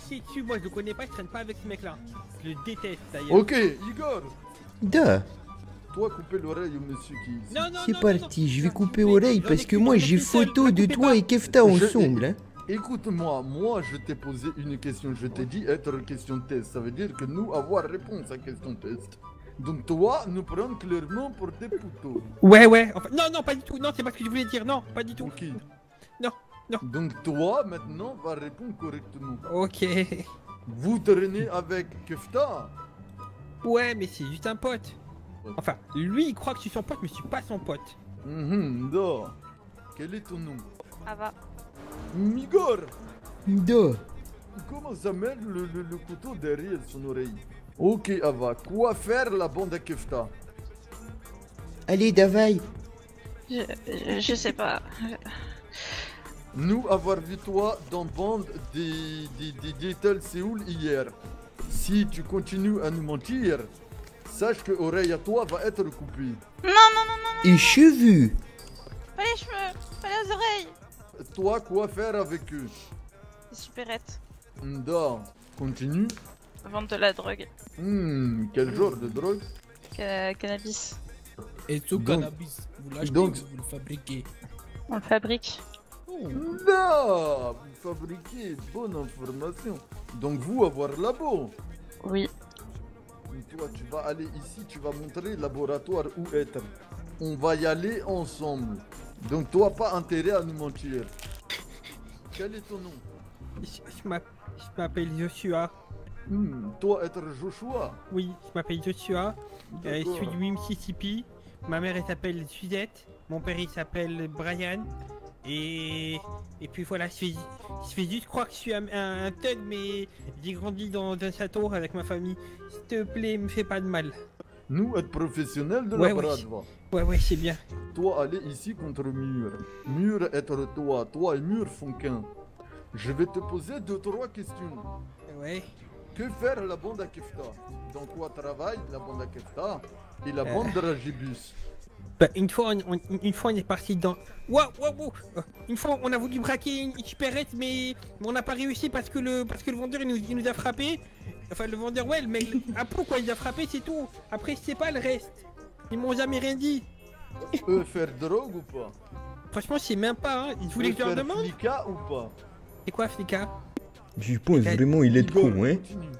Si tu, moi je le connais pas, je traîne pas avec ce mec là. Je le déteste d'ailleurs. Ok, Igor. Da, Toi, coupez l'oreille au monsieur qui... Non, non, c'est non, parti, non, je vais non, couper non, oreille j'en ai parce que qu'une, moi j'en ai j'ai qu'une seule, photo la de coupez toi pas. et Kefta ensemble. Hein. Écoute-moi, moi je t'ai posé une question, je t'ai dit être question test, ça veut dire que nous avoir réponse à question test. Donc toi, nous prenons clairement pour des poteaux. Ouais, enfin, non, non, pas du tout, non, c'est pas ce que je voulais dire, non, pas du tout. Ok. Non, non. Donc toi, maintenant, va répondre correctement. Ok. Vous traînez avec Kefta? Ouais, mais c'est juste un pote. Enfin, lui il croit que je suis son pote, mais je suis pas son pote. Da. Quel est ton nom? Ava. Igor. Da, Comment s'appelle le couteau derrière son oreille? Ok, Ava, quoi faire la bande à Kefta? allez Davai. Je sais pas. Nous avoir vu toi dans bande des Little Séoul hier. Si tu continues à nous mentir, sache que oreille à toi va être coupée. Et cheveux. Pas les cheveux, pas les oreilles. Toi, quoi faire avec eux? Les supérettes. Da, continue. Vendre de la drogue. Quel genre de drogue? Cannabis. Et tout Donc- cannabis, vous l'achetez donc- ou vous le fabriquez? On le fabrique. Da, vous fabriquez, bonne information. Donc vous avoir labo. Oui. Toi, tu vas aller ici, tu vas montrer laboratoire où être. On va y aller ensemble. Donc toi, pas intérêt à nous mentir. Quel est ton nom? Je m'appelle Joshua. Toi, être Joshua. Oui, je m'appelle Joshua. Je D'accord. suis du Mississippi. Ma mère elle s'appelle Suzette. Mon père il s'appelle Brian. Et puis voilà, je fais juste croire que je suis un thug, mais j'ai grandi dans un château avec ma famille. S'il te plaît, me fais pas de mal. Nous, être professionnels de Ouais, la ouais. Bradva. Ouais, c'est bien. Toi, aller ici contre mur. Mur être toi. Toi et mur font qu'un. Je vais te poser 2-3 questions. Ouais. Que faire la bande à Kefta? Dans quoi travaille la bande à Kefta et la bande de Ragibus? Bah, une fois on est parti dans... Wow. Une fois on a voulu braquer une supérette, mais on n'a pas réussi parce que le vendeur il nous a frappé. Enfin le vendeur, ouais, le mec, à pourquoi il nous a frappé, c'est tout. Après je sais pas le reste. Ils m'ont jamais rien dit. Eux faire drogue ou pas? Franchement je sais même pas, hein. Ils voulaient que je leur faire demande. flica ou pas? C'est quoi Flicka? Je pense vraiment il est Igor, con, hein.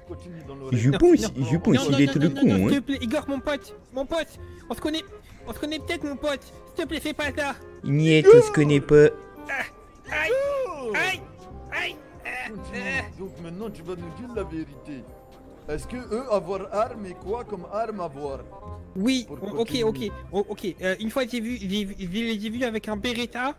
continue dans l'oreille. Je pense il est non, trop con, s'il te hein. plaît, Igor, mon pote, on se connaît peut-être mon pote. S'il te plaît, fais pas ça. Niet, on se connaît pas. Aïe. Continue. Donc maintenant tu vas nous dire la vérité. Est-ce que eux avoir arme et quoi comme arme avoir? Oui, Pour ok. continuer. Une fois j'ai vu avec un Beretta.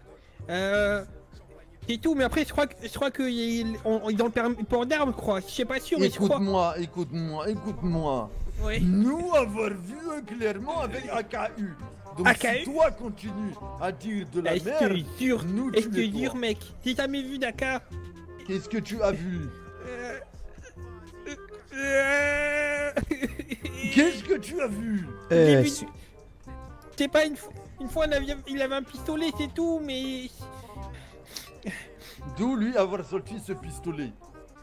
C'est tout, mais après je crois que dans le port d'armes, je crois. Je sais pas sûr, mais je crois. Écoute-moi. Ouais. Nous avoir vu eux clairement avec AKU. Donc AKU? si toi continues à dire de la Est-ce que merde, dur, nous est-ce tu que les dur, toi. mec? J'ai jamais vu Dakar. Qu'est-ce que tu as vu? Qu'est-ce que tu as vu? J'ai vu- su- C'est pas une fois il avait un pistolet, c'est tout, mais D'où lui avoir sorti ce pistolet?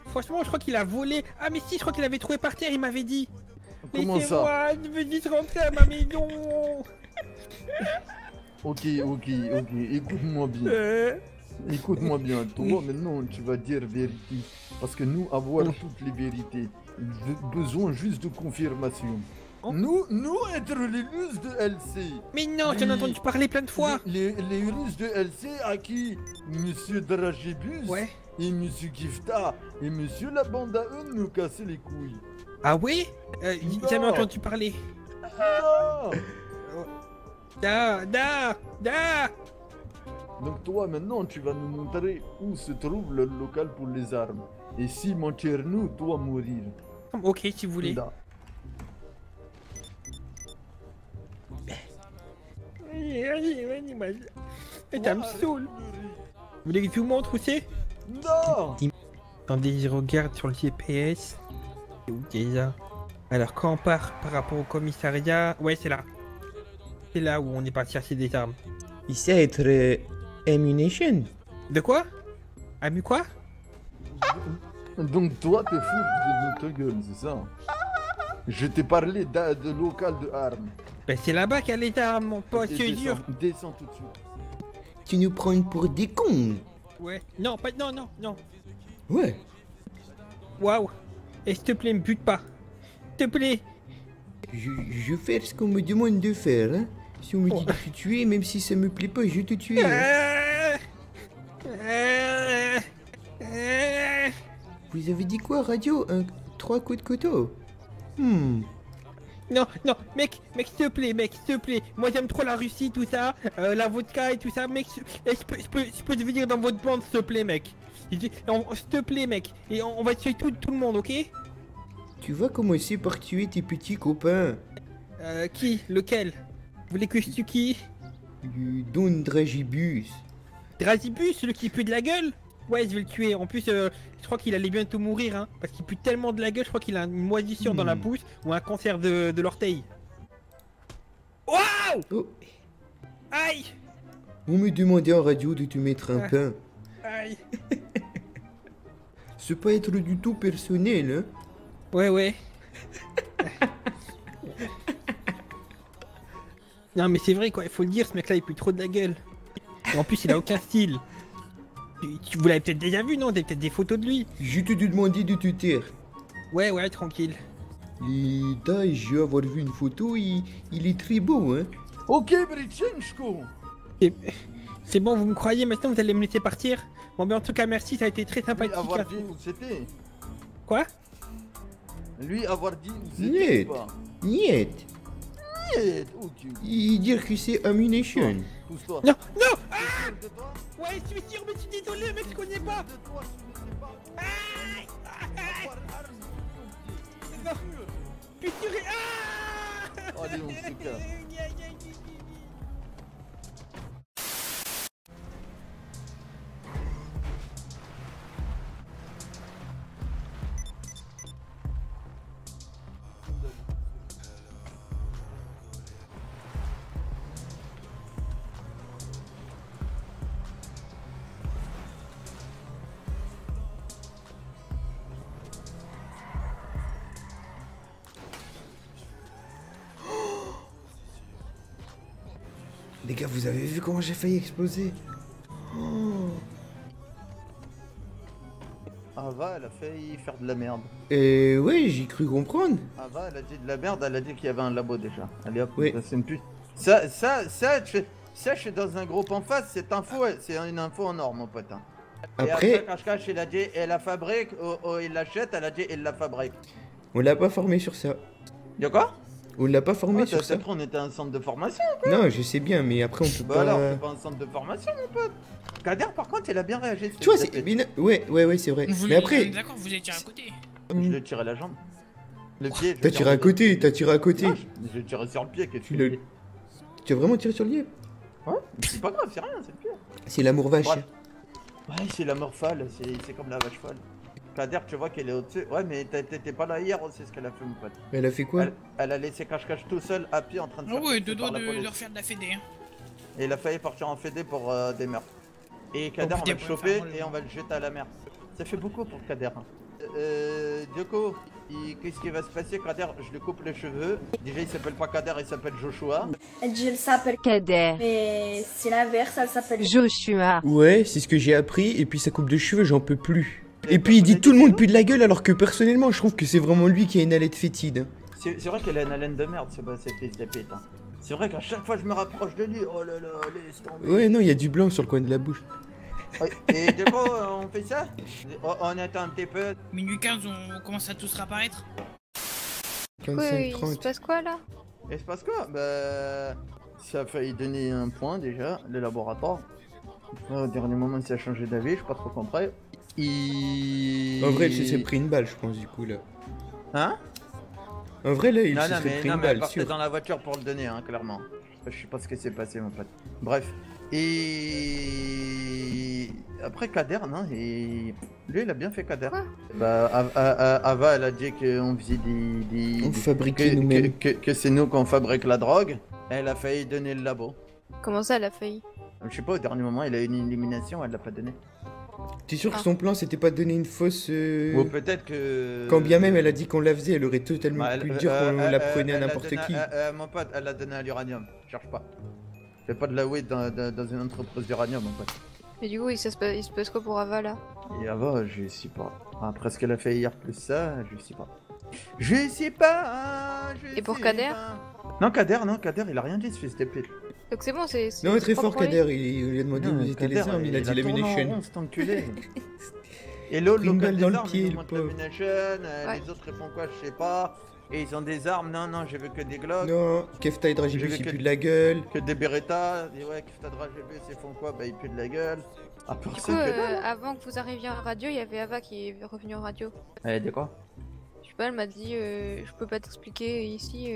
franchement, je crois qu'il a volé. Ah, mais si, je crois qu'il avait trouvé par terre, il m'avait dit. Comment ça? Laissez-moi, je veux juste rentrer à ma maison. Ok, écoute-moi bien. Écoute-moi bien, toi maintenant tu vas dire vérité. Parce que nous avoir toutes les vérités. Besoin juste de confirmation. Oh. Nous être les Russes de LC. Mais non, j'en ai entendu parler plein de fois. Les Russes de LC à qui Monsieur Dragibus Ouais. et Monsieur Gifta et Monsieur la bande à eux nous casser les couilles. Ah oui? J'ai jamais Non. entendu parler. Ah. Da. Donc toi maintenant tu vas nous montrer où se trouve le local pour les armes. Et si mentir nous, toi mourir. Ok, si vous voulez. Là. Ça me saoule. Vous voulez que je vous montre où c'est? Non. Attendez, je regarde sur le GPS. C'est où déjà? Alors quand on part par rapport au commissariat... Ouais, c'est là. C'est là où on est parti chercher des armes. Il sait être ammunition. De quoi? Amu quoi? Donc toi, t'es fou de notre gueule, c'est ça? Je t'ai parlé de local de armes. Ben c'est là-bas qu'il y a les armes, mon pote, c'est dur. Descends tout de suite. Tu nous prends pour des cons. Ouais. Non, pas... Non, non, non. Ouais. Waouh. Et s'il te plaît, me bute pas. S'il te plaît. Je vais faire ce qu'on me demande de faire. Hein. Si on me dit de te tuer, même si ça me plaît pas, je te tue. Hein. Vous avez dit quoi, radio? 3 coups de couteau. Non, non, mec, s'il te plaît, s'il te plaît. Moi, j'aime trop la Russie, tout ça, la vodka et tout ça, mec. Je peux devenir dans votre bande, s'il te plaît, mec. S'il te plaît, mec. Et on va tuer tout le monde, ok? Tu vas commencer par tuer tes petits copains. Qui? Lequel? Vous voulez que je tue qui? Don Dragibus. Dragibus, celui qui pue de la gueule? Ouais, je vais le tuer. En plus, je crois qu'il allait bientôt mourir, hein. Parce qu'il pue tellement de la gueule, je crois qu'il a une moisissure dans la bouche ou un cancer de l'orteil. Waouh! Oh. Aïe! On me demandait en radio de te mettre un pain. Aïe! C'est pas être du tout personnel, hein. Ouais, ouais. Non, mais c'est vrai, quoi. Il faut le dire, ce mec-là, il pue trop de la gueule. Et en plus, il a aucun style. Vous l'avez peut-être déjà vu, non? Vous avez peut-être des photos de lui. Je te demandais de te taire. Ouais, ouais, tranquille. Et là, je vais avoir vu une photo, il est très beau, hein. Ok, Brichenchko. C'est bon, vous me croyez, maintenant vous allez me laisser partir? Bon, mais en tout cas, merci, ça a été très sympathique. Lui avoir dit où c'était. Quoi? Lui avoir dit où Niet. c'était ou pas? Niet. Niet, ok. Il dit que c'est ammunition. Pousse-toi. Non, non! Ah! De toi? Ouais, je suis sûr, mais je suis désolé, mec, je connais pas! De toi, je ne sais pas. Aïe! Aïe! Avoir arme, Non. Putain, ah! Allez, on se casse. Les gars, vous avez vu comment j'ai failli exploser? Ava, elle a failli faire de la merde. Ouais, j'ai cru comprendre. Ava, elle a dit de la merde, elle a dit qu'il y avait un labo déjà. Allez hop, Oui. ça c'est une pute. Ça, je suis dans un groupe en face, cette info, c'est une info en or, mon pote. Hein. Et Après, Cache-Cache, il a dit, elle la fabrique, il l'achète, elle a dit, il la fabrique. on l'a pas formé sur ça. Y'a quoi? On l'a pas formé sur ça. On était un centre de formation. Non, je sais bien, mais après on peut Bah pas... alors, c'est pas un centre de formation, mon pote. Kader, par contre, il a bien réagi. Tu vois, c'est... Ouais, c'est vrai. Mais après... D'accord, vous avez tiré à côté. Je lui ai tiré la jambe. Le pied. T'as tiré à côté, t'as tiré à côté. Non, je l'ai tiré sur le pied. Tu l'as... Tu as vraiment tiré sur le pied? Ouais, c'est pas grave, c'est rien, c'est le pied. C'est l'amour vache. Ouais, ouais, c'est la mort folle, c'est comme la vache folle. Kader, tu vois qu'elle est au-dessus. Ouais, mais t'étais pas là hier, c'est ce qu'elle a fait, mon pote. Elle a fait quoi? Elle a laissé Cache-Cache tout seul à pied en train de Ah faire ouais, pousser deux par doigts la de police. leur faire de la fédé. Hein. Et il a failli partir en fédé pour des meurtres. Et Kader, on va le choper et on va le jeter à la mer. Ça fait beaucoup pour Kader. Dioko, qu'est-ce qui va se passer, Kader? Je lui coupe les cheveux. Déjà, il s'appelle pas Kader, il s'appelle Joshua. Elle s'appelle Kader. mais c'est l'inverse, elle s'appelle Joshua. Ouais, c'est ce que j'ai appris, et puis sa coupe de cheveux, j'en peux plus. Et puis il dit tout le monde pue de la gueule, alors que personnellement, je trouve que c'est vraiment lui qui a une haleine fétide. C'est vrai qu'elle a une haleine de merde, cette fils de pute. Hein. C'est vrai qu'à chaque fois je me rapproche de lui, oh là là, laisse tomber. Ouais, non, il y a du blanc sur le coin de la bouche. Ouais, et du coup, on fait ça? On attend un petit peu. Minuit 15, on commence à tous réapparaître. 45, Il se 30. passe quoi là? Et se passe quoi? Bah. Ça a failli donner un point déjà, le laboratoire. Au dernier moment, ça a changé d'avis, je suis pas trop compris. En vrai, il s'est pris une balle, je pense, du coup, là. Hein? En vrai, là, il Non, se non, serait mais, pris non, une mais elle balle, partait sûr. dans la voiture pour le donner, hein, clairement. Je sais pas ce qui s'est passé, mon pote. Bref. Et après Kader, non, et lui il a bien fait Kader. Quoi? Bah Ava elle a dit qu'on faisait On fabriquait nous-mêmes. que c'est nous qu'on fabrique la drogue. Elle a failli donner le labo. Comment ça, elle a failli? Je sais pas, au dernier moment, il a eu une élimination, elle l'a pas donné. T'es sûr que Ah. son plan c'était pas de donner une fausse. Ou peut-être que. Quand bien même elle a dit qu'on la faisait, elle aurait totalement Bah, pu dire qu'on la prenait à n'importe qui. Mon pote, elle l'a donné à l'uranium. Cherche pas. Fais pas de la weed dans une entreprise d'uranium, mon pote. Mais du coup, il se passe quoi pour Ava là? Et avant, je sais pas. Après ce qu'elle a fait hier plus ça, je sais pas. Je sais pas. Et pour Kader? Non, Kader, il a rien dit, ce fils de pute. Donc c'est bon, c'est. Non, mais c'est très propre fort pour lui. Kader, il lui a demandé où étaient les Kader, armes, il a dit tourné en l'ammunition. rond, cet enculé. Et l'autre, Une local balle dans des le armes, pied, ils le nous montrent pauvre. l'ammunition, Ouais. les autres ils font quoi, je sais pas. Et ils ont des armes, non, je veux que des Glocks, Non, Kefta et Dragibus J'ai vu ils que- puent de la gueule. que des Beretta. Et ouais, que t'as Dragibus, ils font quoi, bah ils puent de la gueule. À part Du ça, coup, que dalle. avant que vous arriviez en radio, il y avait Ava qui est revenue en radio. Elle dit quoi? Je sais pas, elle m'a dit je peux pas t'expliquer ici,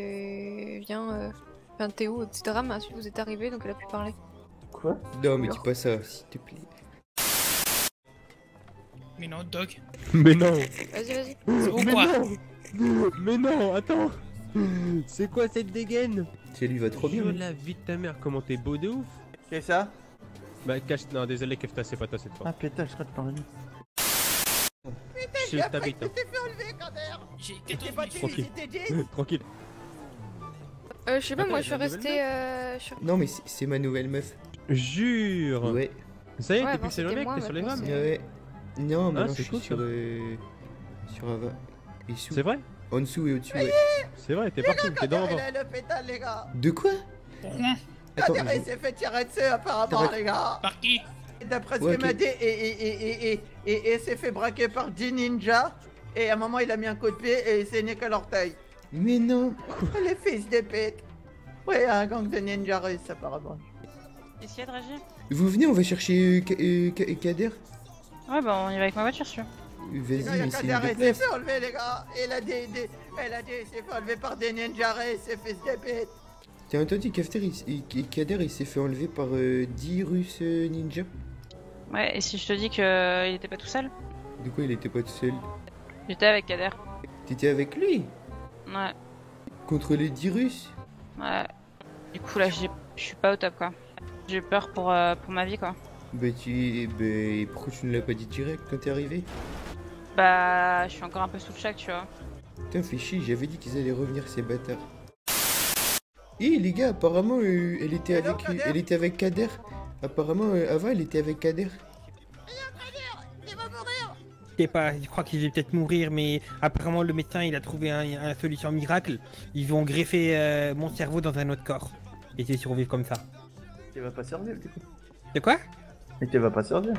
viens, t'es où, etc. Mais ensuite vous êtes arrivé donc elle a pu parler. Quoi? Non, mais dis pas ça, s'il te plaît. Mais non, Doc. Mais non. Vas-y, vas-y. C'est ou Mais quoi? non. Mais non, attends. C'est quoi cette dégaine? Ça lui va trop bien. Je la vie de ta mère, comment t'es beau de ouf. Qu'est-ce que ça? Bah cache, non désolé Kefta, c'est pas toi cette fois. Ah putain, je serais de parler. Je ta bite, hein. J'ai 14 minutes. Tranquille. Tranquille. Je sais pas, Attends, moi il je y a suis une nouvelle restée. Non, mais c'est ma nouvelle meuf. Jure. Ouais. Ça y est, Ouais, t'es avant, plus sur le c'était mec, moi, t'es sur les maintenant, femmes. c'est- Ouais. Non, maintenant c'est je suis cool, sur. ça. Sur Ava. Et sous. C'est vrai? En dessous et au-dessus, ouais. C'est vrai, t'es partout, t'es dans Elle avant. a le pétale, les gars. De quoi? Pourquoi? Attends, Kader, il s'est fait tirer dessus, apparemment, les gars. Par qui? D'après ce Ouais, qu'il m'a ok. dit, et s'est fait braquer par 10 ninjas. Et à un moment, il a mis un coup de pied et il s'est niqué l'orteil. mais non. Les fils de pute. Ouais, un gang de ninjas russes, apparemment. Ici, à Dragé? Vous venez, on va chercher Kader. Ouais, bah on y va avec ma voiture, sûr. Vas-y, Il y a mais c'est Kader, une il s'est fait enlever, les gars. Elle a dit, il s'est fait enlever par des ninjas russes, ces fils de pute. T'as entendu Kader il s'est fait enlever par 10 Russes ninja? Ouais, et si je te dis qu'il était pas tout seul? De quoi il était pas tout seul? J'étais avec Kader. T'étais avec lui? Ouais, Contre les 10 Russes? ouais. Du coup, là, je suis pas au top, quoi. J'ai peur pour ma vie, quoi. Bah pourquoi tu ne l'as pas dit direct quand t'es arrivé? Bah, je suis encore un peu sous le choc, tu vois. Putain, fais chier, j'avais dit qu'ils allaient revenir ces bâtards. Eh les gars, apparemment elle était Hello, avec Kader. elle était avec Kader. Apparemment Ava elle était avec Kader. Je sais pas, je crois qu'ils devaient peut-être mourir, mais apparemment le médecin il a trouvé un solution miracle. Ils vont greffer mon cerveau dans un autre corps. Et j'ai survécu comme ça. Tu vas pas servir, du coup. De quoi? Mais tu vas pas servir.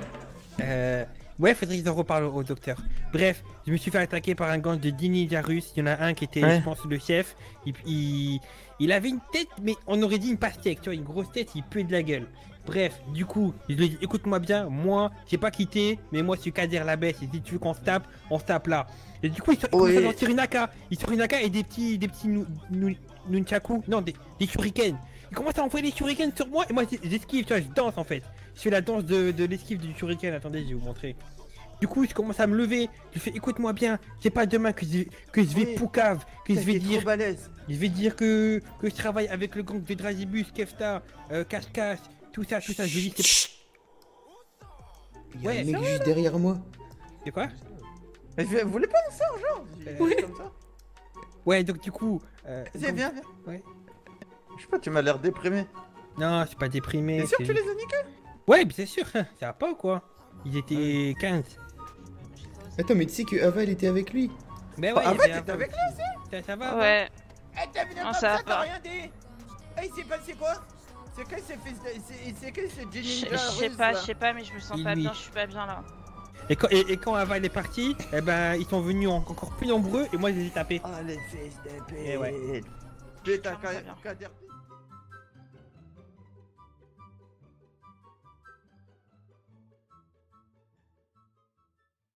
Ouais, faudrait qu'ils en reparlent au docteur. Bref, je me suis fait attaquer par un gang de 10 ninjas russes. Il y en a un qui était, Ouais. je pense, le chef. Il avait une tête, mais on aurait dit une pastèque, tu vois, une grosse tête, il puait de la gueule. Bref, du coup, je lui ai dit, écoute-moi bien, moi, j'ai pas quitté, mais moi, je suis Kader la baisse. Et si tu veux qu'on se tape là. Et du coup, il commence à sortir une AK. Il sort une AK et des petits nunchaku, non, des shurikens. Il commence à envoyer des shurikens sur moi et moi, j'esquive, tu vois, je danse en fait. Je fais la danse de l'esquive du shuriken. Attendez, je vais vous montrer. Du coup, je commence à me lever. Je fais, écoute-moi bien, c'est pas demain que je vais Oui. poucave, que je vais dire. trop balèze. Je vais dire que je travaille avec le gang de Dragibus, Kefta, Cache-Cache, tout ça, je vais dire c'est... Il y a Ouais, un mec ça, juste derrière moi. C'est quoi? Mais vous voulez pas nous faire, genre Oui. Comme ça. Ouais, donc du coup... C'est donc- bien, bien. Ouais. Je sais pas, tu m'as l'air déprimé. Non, c'est pas déprimé. T'es sûr que c'est- tu les as niqués? Ouais, bien sûr, ça va pas ou quoi? Ils étaient 15. Attends, mais tu sais que Ava elle était avec lui. Mais ouais, Ah il y ouais, avait t'étais un- avec ça va? Ouais. Eh, t'es venu Non, comme ça ça, va t'as pas. rien dit. Eh, il s'est passé quoi? C'est que ces fils de... C'est que ces Je ninjas sais russes, pas, là. je sais pas, mais je me sens Il pas lui- bien, je suis pas bien là. Et quand Aval est parti, eh ben ils sont venus encore plus nombreux et moi je les ai tapés. Ah, les fils de pute. Eh ouais. Putain, Vraiment pas bien. Kader.